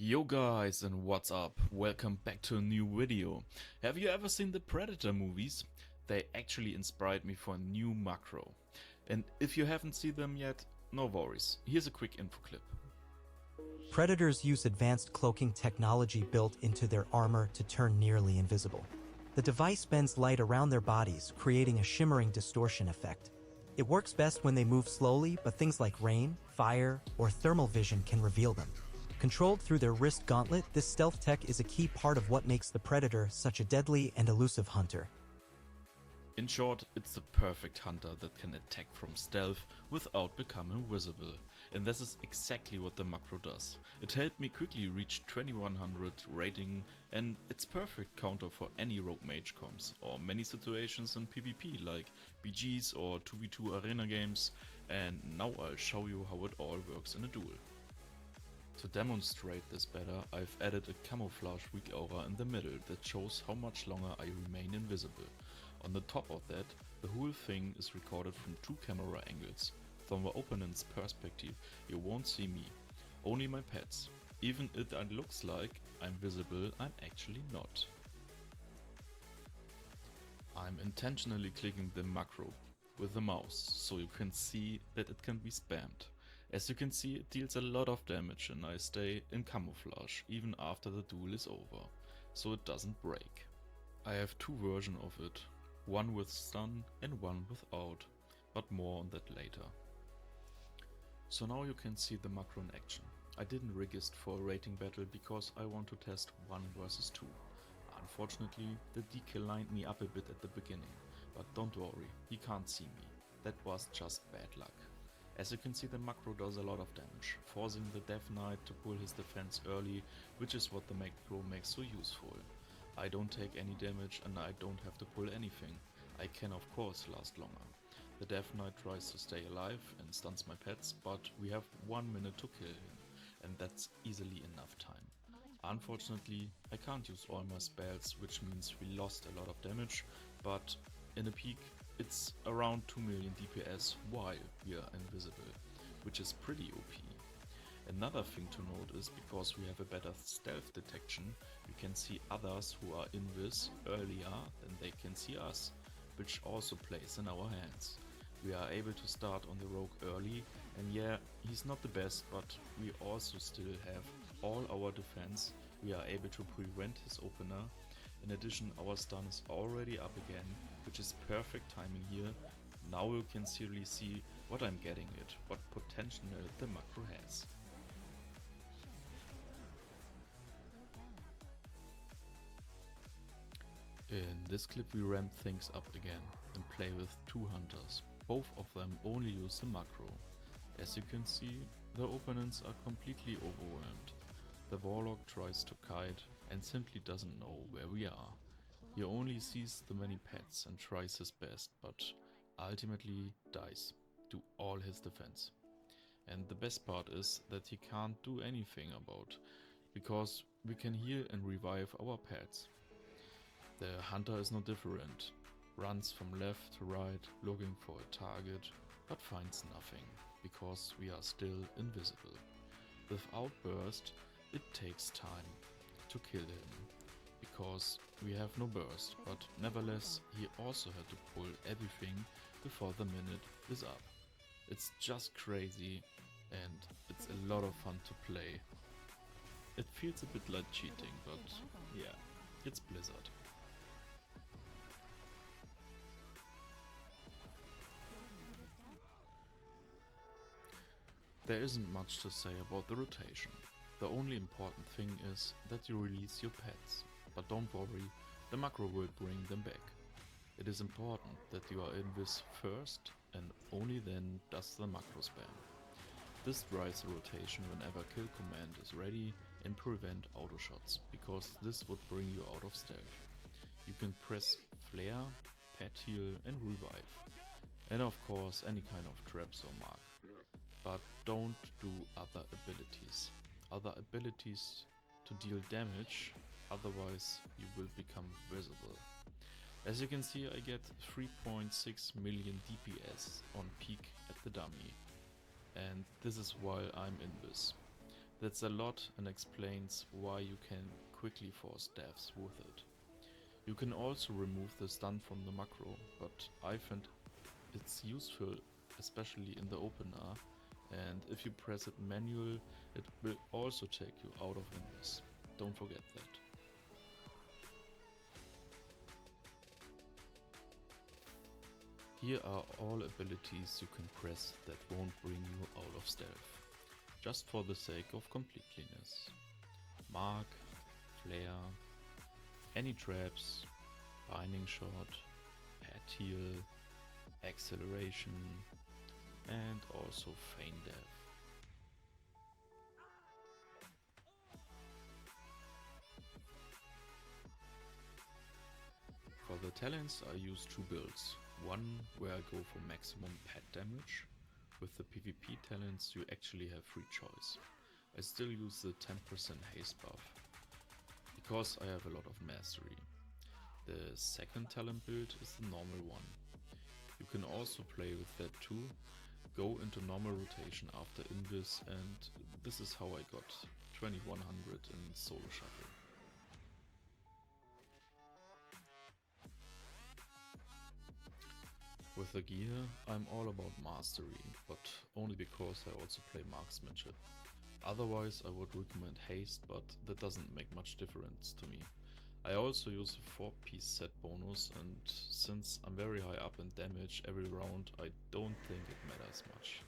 Yo guys, and what's up? Welcome back to a new video. Have you ever seen the Predator movies? They actually inspired me for a new macro. And if you haven't seen them yet, no worries. Here's a quick info clip. Predators use advanced cloaking technology built into their armor to turn nearly invisible. The device bends light around their bodies, creating a shimmering distortion effect. It works best when they move slowly, but things like rain, fire, or thermal vision can reveal them. Controlled through their wrist gauntlet, this stealth tech is a key part of what makes the Predator such a deadly and elusive hunter. In short, it's the perfect hunter that can attack from stealth without becoming visible. And this is exactly what the macro does. It helped me quickly reach 2100 rating, and it's perfect counter for any rogue mage comps or many situations in PvP like BGs or 2v2 arena games, and now I'll show you how it all works in a duel. To demonstrate this better, I've added a camouflage weak aura in the middle that shows how much longer I remain invisible. On the top of that, the whole thing is recorded from two camera angles. From the opponent's perspective, you won't see me, only my pets. Even if it looks like I'm visible, I'm actually not. I'm intentionally clicking the macro with the mouse, so you can see that it can be spammed. As you can see, it deals a lot of damage and I stay in camouflage even after the duel is over, so it doesn't break. I have two versions of it, one with stun and one without, but more on that later. So now you can see the macro in action. I didn't register for a rating battle because I want to test 1 versus 2. Unfortunately, the DK lined me up a bit at the beginning, but don't worry, he can't see me. That was just bad luck. As you can see, the macro does a lot of damage, forcing the Death Knight to pull his defense early, which is what the macro makes so useful. I don't take any damage and I don't have to pull anything. I can of course last longer. The Death Knight tries to stay alive and stuns my pets, but we have 1 minute to kill him, and that's easily enough time. Unfortunately, I can't use all my spells, which means we lost a lot of damage, but in a peak it's around 2 million DPS while we are invisible, which is pretty OP. Another thing to note is because we have a better stealth detection, we can see others who are invis earlier than they can see us, which also plays in our hands. We are able to start on the rogue early, and yeah, he's not the best, but we also still have all our defense. We are able to prevent his opener. In addition, our stun is already up again, which is perfect timing here. Now you can clearly see what I'm getting at, what potential the macro has. In this clip we ramp things up again and play with two hunters. Both of them only use the macro. As you can see, the opponents are completely overwhelmed. The warlock tries to kite and simply doesn't know where we are. He only sees the many pets and tries his best, but ultimately dies to all his defense. And the best part is that he can't do anything about, because we can heal and revive our pets. The hunter is no different, runs from left to right looking for a target, but finds nothing, because we are still invisible. Without burst, it takes time to kill him, because we have no burst, but nevertheless he also had to pull everything before the minute is up. It's just crazy and it's a lot of fun to play. It feels a bit like cheating, but yeah, it's Blizzard. There isn't much to say about the rotation. The only important thing is that you release your pets, but don't worry, the macro will bring them back. It is important that you are invis first and only then does the macro spam. This drives the rotation whenever kill command is ready and prevent auto shots, because this would bring you out of stealth. You can press flare, pet heal and revive. And of course any kind of traps or mark. But don't do other abilities. Other abilities to deal damage, otherwise you will become visible. As you can see, I get 3.6 million DPS on peak at the dummy, and this is while I'm invis. That's a lot and explains why you can quickly force deaths with it. You can also remove the stun from the macro, but I find it's useful especially in the opener, and if you press it manual it will also take you out of invis. Don't forget that. Here are all abilities you can press that won't bring you out of stealth, just for the sake of completeness. Mark, Flare, any traps, Binding Shot, Pet Heal, Acceleration, and also Feign Death. For the talents I use two builds. One where I go for maximum pet damage. With the PvP talents you actually have free choice. I still use the 10% haste buff, because I have a lot of mastery. The second talent build is the normal one. You can also play with that too, go into normal rotation after invis, and this is how I got 2100 in solo shuffle. With the gear, I'm all about mastery, but only because I also play marksmanship. Otherwise I would recommend haste, but that doesn't make much difference to me. I also use a 4-piece set bonus, and since I'm very high up in damage every round, I don't think it matters much.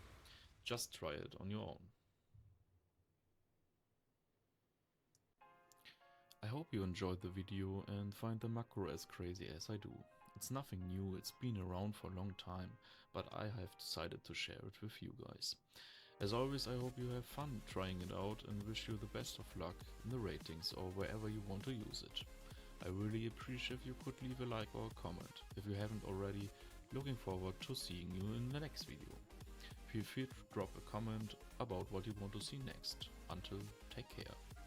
Just try it on your own. I hope you enjoyed the video and find the macro as crazy as I do. It's nothing new, it's been around for a long time, but I have decided to share it with you guys. As always, I hope you have fun trying it out and wish you the best of luck in the ratings or wherever you want to use it. I really appreciate if you could leave a like or a comment. If you haven't already, looking forward to seeing you in the next video. Feel free to drop a comment about what you want to see next. Until, take care.